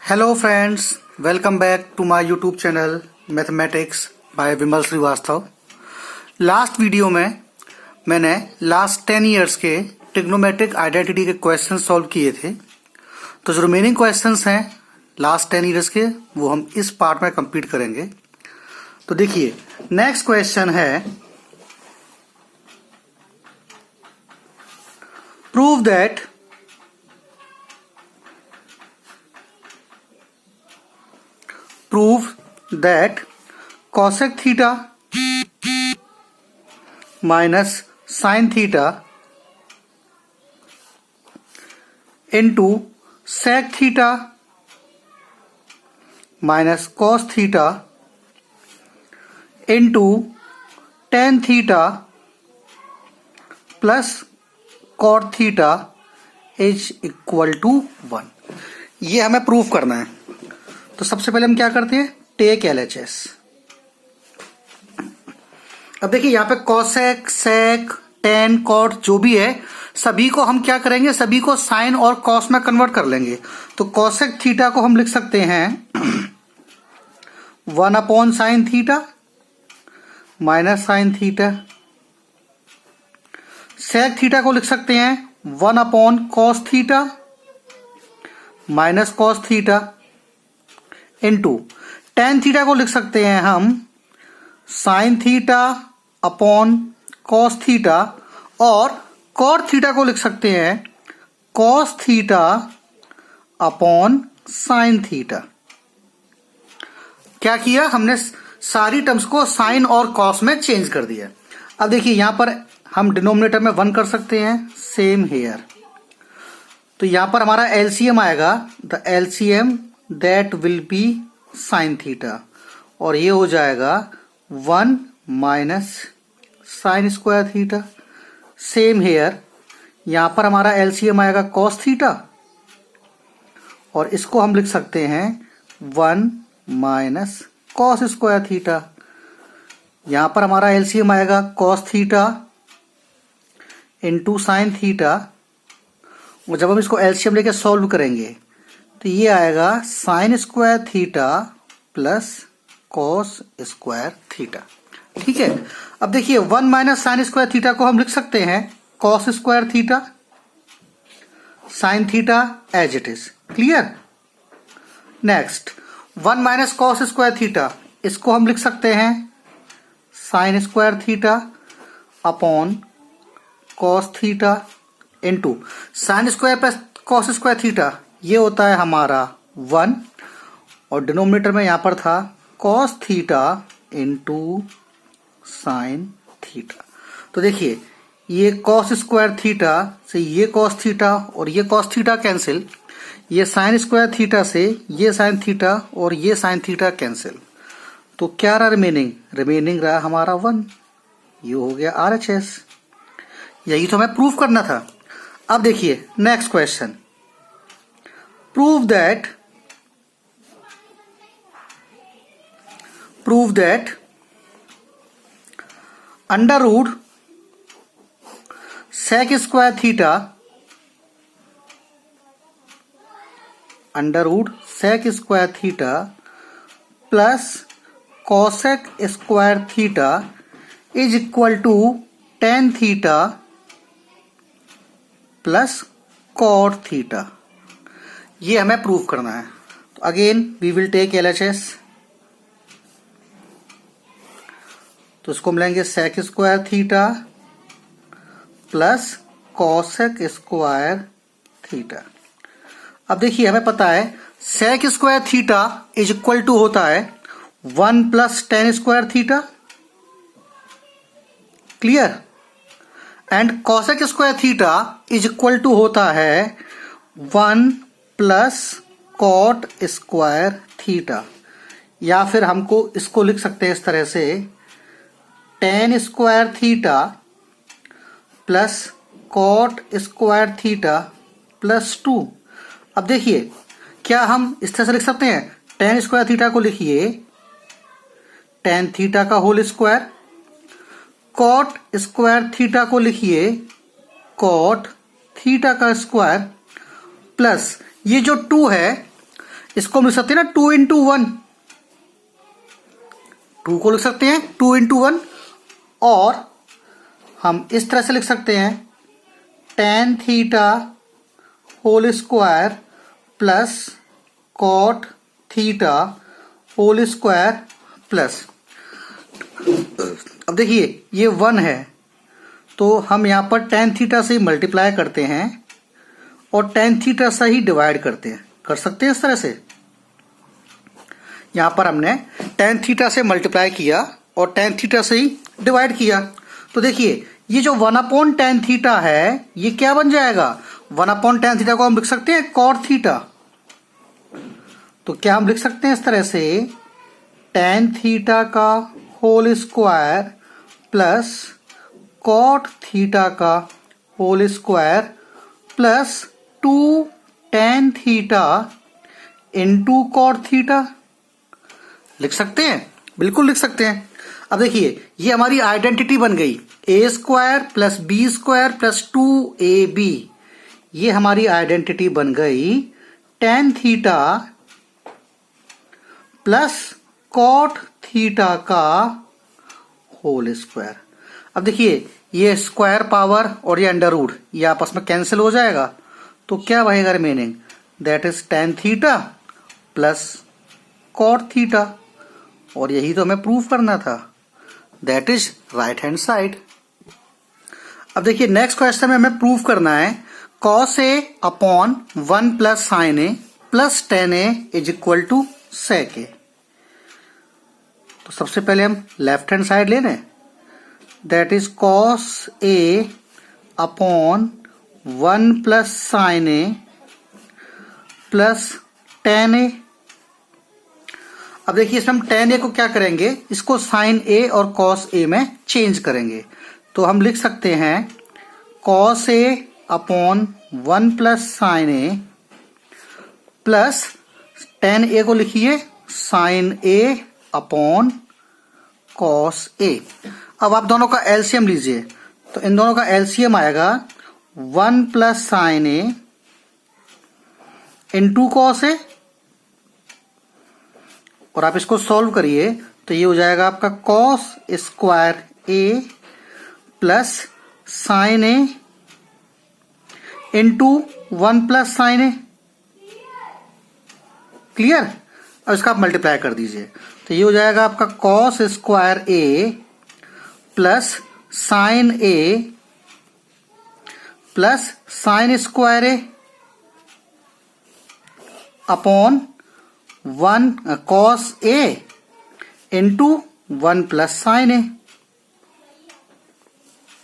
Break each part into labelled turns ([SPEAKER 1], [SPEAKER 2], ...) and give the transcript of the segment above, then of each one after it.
[SPEAKER 1] Hello friends, welcome back to my YouTube channel mathematics by Vimal Shrivastava. Last video में मैंने last 10 years के trigonometric identity के question solve किए थे। तो जो रिमेनिंग क्वेश्चंस हैं लास्ट 10 इयर्स के वो हम इस पार्ट में कंप्लीट करेंगे। तो देखिए, नेक्स्ट क्वेश्चन है, prove that cosec theta minus sin theta into sec theta minus cos theta into tan theta plus cot theta is equal to 1। ये हमें प्रूफ करना है। तो सबसे पहले हम क्या करते हैं, टेक एलएचएस। अब देखिए यहाँ पे कॉसेक, सेक, टेन, कॉट जो भी है सभी को हम क्या करेंगे, सभी को साइन और कॉस में कन्वर्ट कर लेंगे। तो कॉसेक थीटा को हम लिख सकते हैं 1 sine theta minus sine theta. Sec theta को लिख सकते हैं 1 cos theta minus cos theta into tan theta को लिख सकते हैं हम sine theta upon cos theta, और कॉट थीटा को लिख सकते हैं cos theta upon sine theta. क्या किया हमने, सारी टर्म्स को साइन और कॉस में चेंज कर दिया। अब देखिए यहां पर हम डिनोमिनेटर में 1 कर सकते हैं, सेम हेयर। तो यहां पर हमारा एलसीएम आएगा, the LCM that will be sine theta, और ये हो जाएगा 1 minus sign square theta. Same here, यहां पर हमारा एलसीएम आएगा कॉस थीटा, और इसको हम लिख सकते हैं 1 माइनस कॉस स्क्वायर थीटा। यहां पर हमारा एलसीएम आएगा cos theta into sine theta, और जब हम इसको एलसीएम लेके सॉल्व करेंगे तो ये आएगा sign square theta plus cos square theta. ठीक है। अब देखिए 1 माइनस साइन स्क्वायर थीटा को हम लिख सकते हैं cos square theta, sine theta as it is. Clear. Next 1 minus cos square theta, इसको हम लिख सकते हैं sine square theta upon cos theta into sine square plus cos square theta, ये होता है हमारा 1, और डिनोमिनेटर में यहां पर था cos theta into sine theta. तो देखिए ये कॉस स्क्वायर थीटा से ये कॉस थीटा और ये कॉस थीटा कैंसिल, ये साइन स्क्वायर थीटा से ये साइन थीटा और ये साइन थीटा कैंसिल। तो क्या रहा रिमेनिंग रहा हमारा 1। ये हो गया आरएचएस। यही तो हमें प्रूफ करना था। अब देखिए next question, prove that under root sec square theta plus cosec square theta is equal to tan theta plus cot theta। ये हमें प्रूव करना है। तो again we will take LHS. तो इसको मिलेंगे sec square theta plus cosec square theta. अब देखिए हमें पता है sec square theta is equal to होता है 1 plus tan square theta. Clear. And cosec square theta is equal to होता है 1 प्लस कॉट स्क्वायर थीटा, या फिर हमको इसको लिख सकते हैं इस तरह से tan square theta plus cot square theta plus 2। अब देखिए क्या हम इस तरह से लिख सकते हैं, टेन स्क्वायर थीटा को लिखिए टेन थीटा का whole square, cot square theta को लिखिए कॉट थीटा का स्क्वायर, प्लस ये जो 2 है इसको हम लिख सकते हैं ना 2 × 1, 2 को लिख सकते हैं 2 × 1, और हम इस तरह से लिख सकते हैं tan theta whole square plus cot theta whole square plus, अब देखिए ये 1 है तो हम यहाँ पर tan थीटा से ही मल्टीप्लाई करते हैं और tan थीटा से ही डिवाइड करते हैं, कर सकते हैं इस तरह से। यहाँ पर हमने tan थीटा से मल्टीप्लाई किया और tan थीटा से ही डिवाइड किया, तो देखिए ये जो 1/tan थीटा है ये क्या बन जाएगा, 1/tan थीटा को हम लिख सकते हैं cot थीटा। तो क्या हम लिख सकते हैं इस तरह से tan थीटा का whole square plus cot theta का whole square plus 2 tan theta into cot theta, लिख सकते हैं, बिल्कुल लिख सकते हैं। अब देखिए ये हमारी आइडेंटिटी बन गई, a² plus b² plus 2ab, ये हमारी आइडेंटिटी बन गई tan theta plus cot theta का होल स्क्वायर। अब देखिए ये स्क्वायर पावर और ये अंडर रूट ये आपस में कैंसिल हो जाएगा, तो क्या बनेगा remaining, that is tan theta plus cot theta, और यही तो हमें प्रूव करना था, that is right hand side. अब देखिए नेक्स्ट क्वेश्चन में हमें प्रूव करना है cos a upon 1 plus sin a plus tan a is equal to sec a। तो सबसे पहले हम लेफ्ट हैंड साइड ले लें, that is cos a upon 1 plus sin a plus tan a। अब देखिए इसमें हम tan a को क्या करेंगे, इसको sin a और cos a में चेंज करेंगे, तो हम लिख सकते हैं cos a upon 1 plus sin a plus tan a को लिखिए sin a upon cos a। अब आप दोनों का एलसीएम लीजिए, तो इन दोनों का एलसीएम आएगा 1 plus sin a into cos a, और आप इसको सॉल्व करिए तो ये हो जाएगा आपका cos square a plus sin a into 1 plus sin a, clear. अब इसका आप मल्टीप्लाई कर दीजिए, तो ये हो जाएगा आपका cos square a plus sin a plus sin square a upon 1 cos a into 1 plus sin a,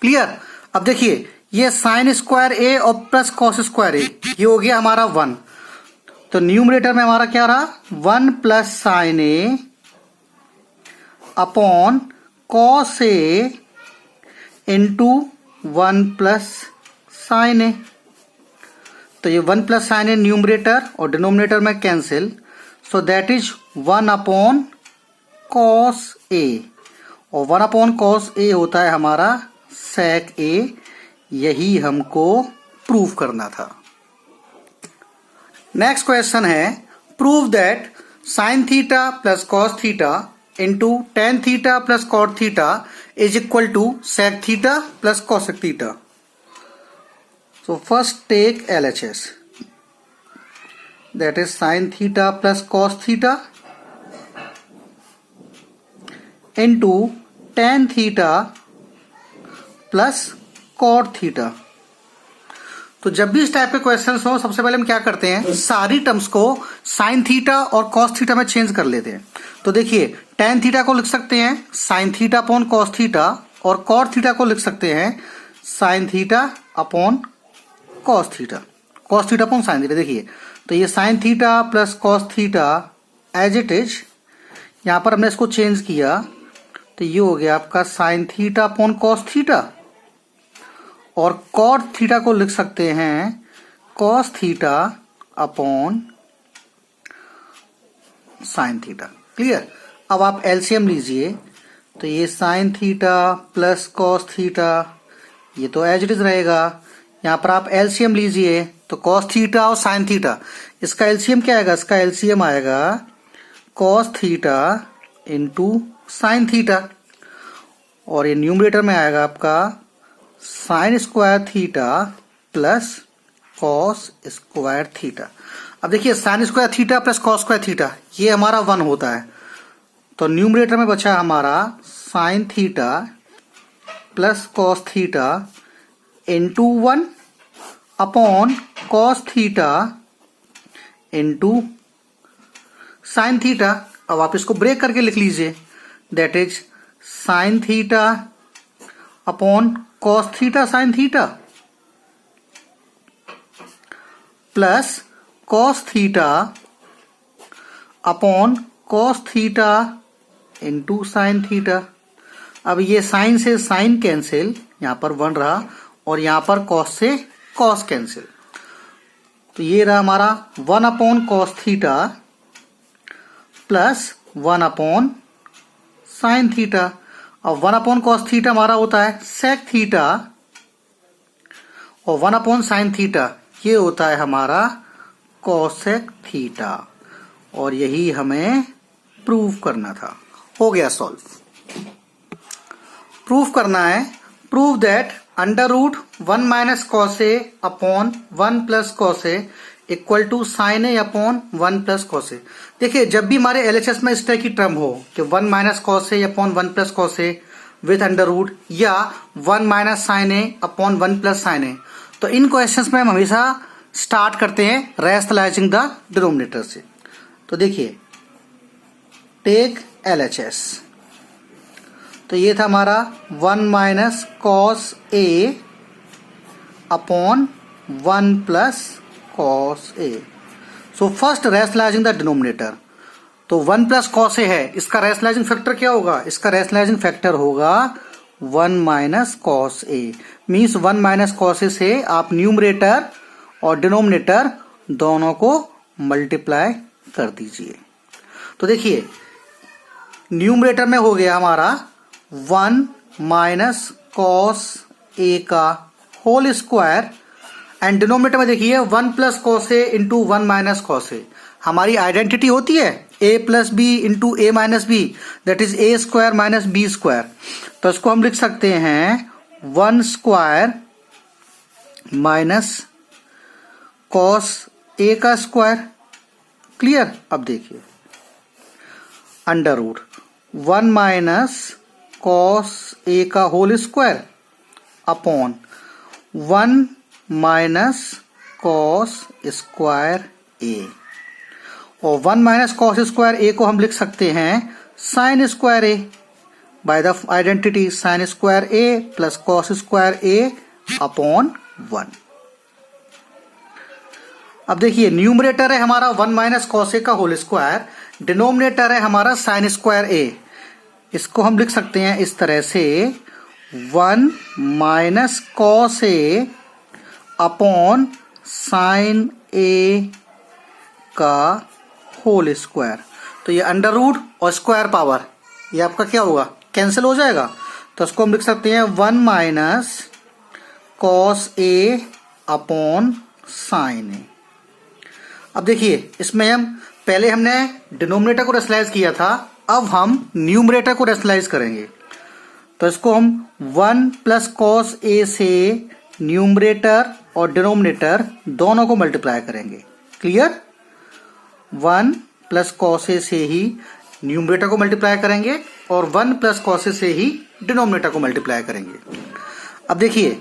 [SPEAKER 1] clear. अब देखिए ये sin स्क्वायर a और प्लस cos स्क्वायर a ये हो गया हमारा 1, तो न्यूमरेटर में हमारा क्या रहा 1 plus sin a upon cos a into 1 plus sin a। तो ये 1 प्लस sin a न्यूमरेटर और डिनोमिनेटर में cancel, so that is 1 upon cos a, और 1 अपॉन cos a होता है हमारा sec a, यही हमको प्रूव करना था। नेक्स्ट क्वेश्चन है prove that sin theta plus cos theta into tan theta plus cot theta is equal to sec theta plus cosec theta. So first take LHS, that is sin theta plus cos theta into tan theta plus cot theta। तो जब भी इस type के questions हो सबसे पहले हम क्या करते हैं, सारी टर्म्स को sin थीटा और cos थीटा में चेंज कर लेते हैं। तो देखिए tan थीटा को लिख सकते हैं sin theta upon cos theta, और cot थीटा को लिख सकते हैं sin theta upon cos theta, cos theta upon sin theta. देखिए तो ये sin theta plus cos theta as it is, यहाँ पर हमने इसको चेंज किया तो ये हो गया आपका sin theta upon cos theta, और cot थीटा को लिख सकते हैं cos theta upon sin theta, clear. अब आप एलसीएम लीजिए, तो ये sin theta plus cos theta ये तो एज इट इज रहेगा, यहाँ पर आप एलसीएम लीजिए तो कॉस थीटा और साइन थीटा, इसका एलसीएम क्या आएगा? इसका एलसीएम आएगा cos theta into sine theta, और ये न्यूमरेटर में आएगा आपका sign square theta plus cos square theta. अब देखिए sign square theta plus cos square theta ये हमारा 1 होता है, तो न्यूमरेटर में बचा हमारा sine theta plus cos theta into 1 upon cos theta into sine theta. अब आप इसको ब्रेक करके लिख लीजिए, that is sine theta upon cos theta sine theta plus cos theta upon cos theta into sine theta. अब ये sign से sign cancel, यहां पर 1 रहा, और यहां पर कॉस से कॉस कैंसिल, तो ये रहा हमारा 1 upon cos theta plus 1 upon sine theta. अब 1 अपॉन कॉस थीटा हमारा होता है सेक थीटा, और 1 अपॉन साइन थीटा ये होता है हमारा कोसेक थीटा, और यही हमें प्रूव करना था। हो गया सॉल्व। प्रूव करना है, prove that under root 1 minus cos A upon 1 plus cos A equal to sine A upon 1 plus cos A. देखिए जब भी हमारे एलएचएस में इस तरह की टर्म हो कि 1 minus cos A upon 1 plus cos A with under root, या 1 minus sine A upon 1 plus sine A, तो इन क्वेश्चंस में हम हमेशा स्टार्ट करते हैं रैशनलाइजिंग द डिनोमिनेटर से। तो देखिए टेक एलएचएस, तो ये था हमारा 1 minus cos A upon 1 plus cos A. So first rationalising the denominator, तो 1 प्लस कॉस ए है, इसका रैशनलाइजिंग फैक्टर क्या होगा? इसका रैशनलाइजिंग फैक्टर होगा 1 माइनस कॉस ए, मीन्स 1 माइनस कॉस ए से आप न्यूमरेटर और डिनोमिनेटर दोनों को मल्टीप्लाई कर दीजिए। तो देखिए न्यूमरेटर में हो गया हमारा 1 माइनस कॉस ए का होल स्क्वायर, एंड डिनोमिनेटर में देखिए 1 plus cos A into 1 minus cos A. हमारी आइडेंटिटी होती है a plus B into A minus B, that is A square minus B square. तो इसको हम लिख सकते हैं 1 स्क्वायर माइनस कॉस ए का स्क्वायर। क्लियर? अब देखिए under root 1 minus cos A का whole square upon 1 minus cos square A, और 1 माइनस कॉस स्क्वायर ए को हम लिख सकते हैं sine square A by the identity sine square A plus cos square A upon 1। अब देखिए न्यूमरेटर है हमारा 1 माइनस कॉस ए का होल स्क्वायर, डिनोमिनेटर है हमारा साइन स्क्वायर ए। इसको हम लिख सकते हैं इस तरह से 1 minus cos A upon sine ए का होल स्क्वायर। तो ये अंडर रूट और स्क्वायर पावर ये आपका क्या होगा? कैंसिल हो जाएगा। तो इसको हम लिख सकते हैं 1 minus cos A upon sine ए। अब देखिए इसमें हम पहले हमने डिनोमिनेटर को रैशनलाइज किया था, अब हम न्यूमरेटर को रैशनलाइज करेंगे। तो इसको हम 1 प्लस कॉस ए से न्यूमरेटर और डिनोमिनेटर दोनों को मल्टीप्लाई करेंगे। क्लियर? 1 प्लस कॉस ए से ही न्यूमरेटर को मल्टीप्लाई करेंगे और 1 प्लस कॉस ए से ही डिनोमिनेटर को मल्टीप्लाई करेंगे। अब देखिए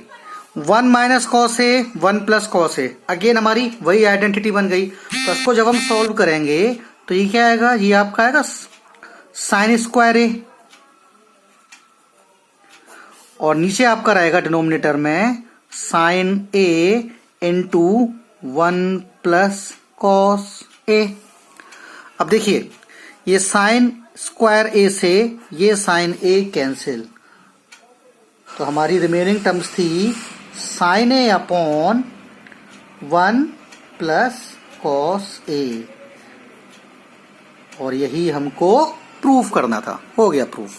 [SPEAKER 1] 1 माइनस कॉस ए 1 प्लस कॉस ए, अगेन हमारी वही आइडेंटिटी बन गई। तो इसको जब हम सॉल्व करेंगे तो ये क्या आएगा? ये आपका आएगा साइन स्क्वायर ए, और नीचे आपका रहेगा डिनोमिनेटर में साइन ए इंटू 1 प्लस कॉस ए। अब देखिए ये साइन स्क्वायर ए से ये साइन ए कैंसिल, तो हमारी रिमेनिंग टर्म्स थी sine A upon 1 plus cos A, और यही हमको प्रूफ करना था। हो गया प्रूफ।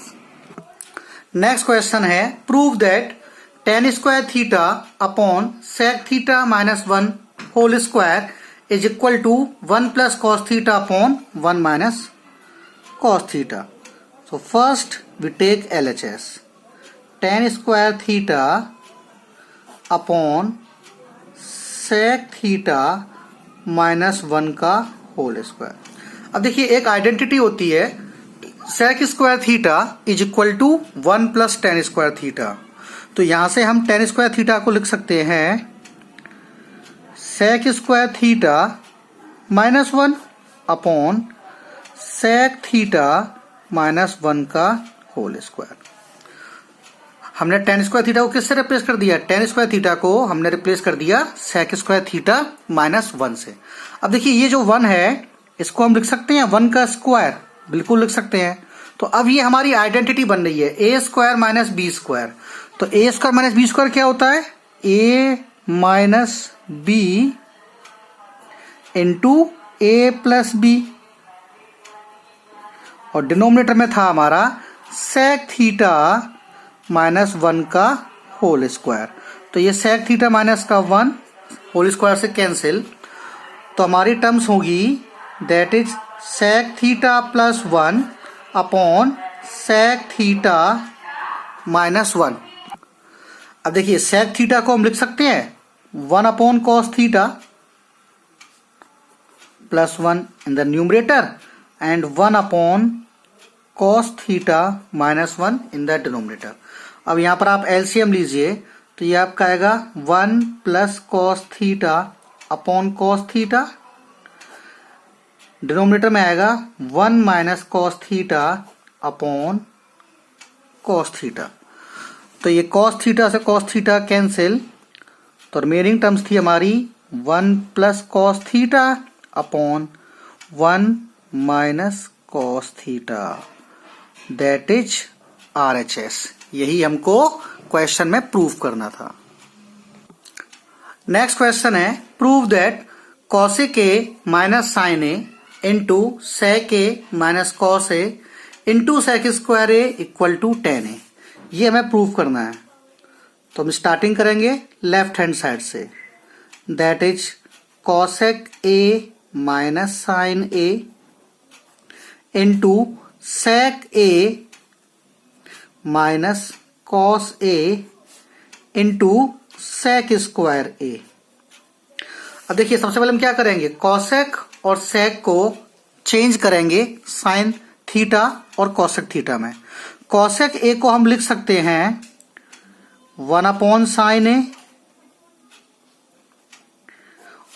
[SPEAKER 1] नेक्स्ट क्वेश्चन है prove that tan square theta upon sec theta minus 1 whole square is equal to 1 plus cos theta upon 1 minus cos theta. So first we take LHS. tan square theta upon sec theta minus 1 का whole square. अब देखिए एक identity होती है sec square theta is equal to 1 plus tan square theta. तो यहां से हम tan स्क्वायर थीटा को लिख सकते हैं sec square theta minus 1 upon sec theta minus 1 का होल स्क्वायर. हमने tan स्क्वायर थीटा को किससे रिप्लेस कर दिया? tan स्क्वायर थीटा को हमने रिप्लेस कर दिया sec स्क्वायर थीटा माइनस 1 से. अब देखिए ये जो 1 है इसको हम लिख सकते हैं 1 का स्क्वायर, बिल्कुल लिख सकते हैं. तो अब ये हमारी आइडेंटिटी बन रही है a square minus B square. तो a square minus B square क्या होता है? a minus B into A plus B, और डिनोमिनेटर में था हमारा sec थीटा माइनस 1 का होल स्क्वायर. तो ये sec थीटा माइनस का 1 होल स्क्वायर से कैंसिल. तो हमारी टर्म्स होगी that is sec theta plus 1 upon sec theta minus 1. अब देखिए sec थीटा को हम लिख सकते हैं 1 upon cos theta plus 1 in the numerator and 1 upon cos theta minus 1 in the denominator. अब यहां पर आप एलसीएम लीजिए तो ये आपका आएगा 1 plus cos theta upon cos theta. Denominator में आएगा 1 minus cos theta upon cos theta. तो ये कॉस थीटा से कॉस थीटा कैंसिल. तो रिमेनिंग टर्म्स थी हमारी 1 plus cos theta upon 1 minus cos theta. That is RHS. यही हमको क्वेश्चन में प्रूव करना था. नेक्स्ट क्वेश्चन है prove that cosec A minus sine A into sec A minus cos A into sec स्क्वायर A equal to tan A. ये हमें prove करना है. तो हम स्टार्टिंग करेंगे लेफ्ट हैंड साइड से. That is cosec A minus sine A into sec A minus cos A into sec स्क्वायर A. अब देखिए सबसे पहले हम क्या करेंगे, cosec और sec को चेंज करेंगे साइन थीटा और cosec थीटा में. cosec A को हम लिख सकते हैं 1 अपॉन साइन A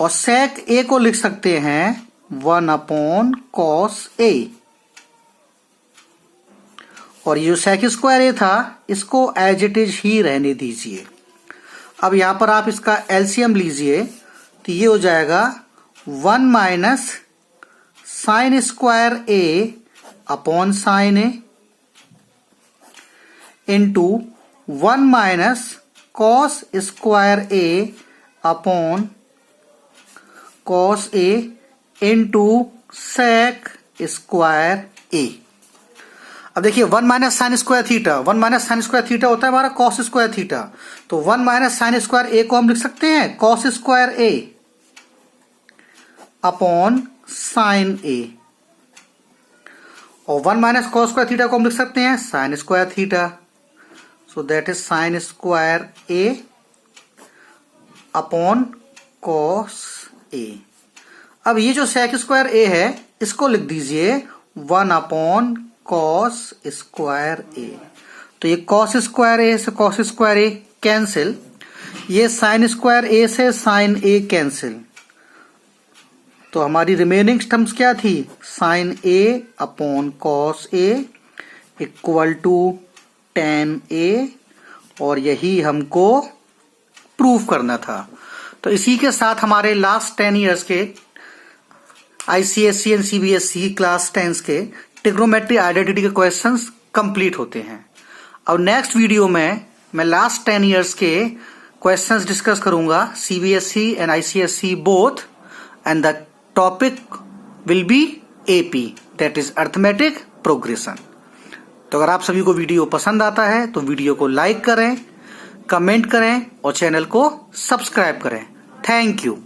[SPEAKER 1] और sec A को लिख सकते हैं 1 अपॉन cos A. और ये जो sec स्क्वायर A था इसको एज इट इज ही रहने दीजिए. अब यहां पर आप इसका एलसीएम लीजिए तो ये हो जाएगा 1 minus sign square A upon sine A into 1 minus cos square A upon cos A into sec स्क्वायर A. अब देखिए 1 minus sign square theta, 1 minus sign square theta होता है हमारा कॉस स्क्वायर थीटा. तो 1 माइनस साइन स्क्वायर A को हम लिख सकते हैं cos square A upon sine A. और 1 माइनस कॉस स्क्वायर थीटा को हम लिख सकते हैं sine square theta. So that is sine square A upon cos A. अब ये जो sec स्क्वायर A है इसको लिख दीजिए 1 अपॉन कॉस स्क्वायर A. तो ये कॉस स्क्वायर A से कॉस स्क्वायर A कैंसिल. ये साइन स्क्वायर A से साइन A कैंसिल. तो हमारी रिमेनिंग टर्म्स क्या थी, sine A upon cos A equal to tan A. और यही हमको प्रूव करना था. तो इसी के साथ हमारे लास्ट 10 इयर्स के ICSE एंड CBSE क्लास 10 के ट्रिग्नोमेट्री आइडेंटिटी के क्वेश्चंस कंप्लीट होते हैं. अब नेक्स्ट वीडियो में मैं लास्ट 10 इयर्स के क्वेश्चंस डिस्कस करूंगा CBSE and ICSE both and the topic will be AP that is arithmetic progression. तो अगर आप सभी को वीडियो पसंद आता है तो वीडियो को लाइक करें, कमेंट करें और चैनल को सब्सक्राइब करें. Thank you.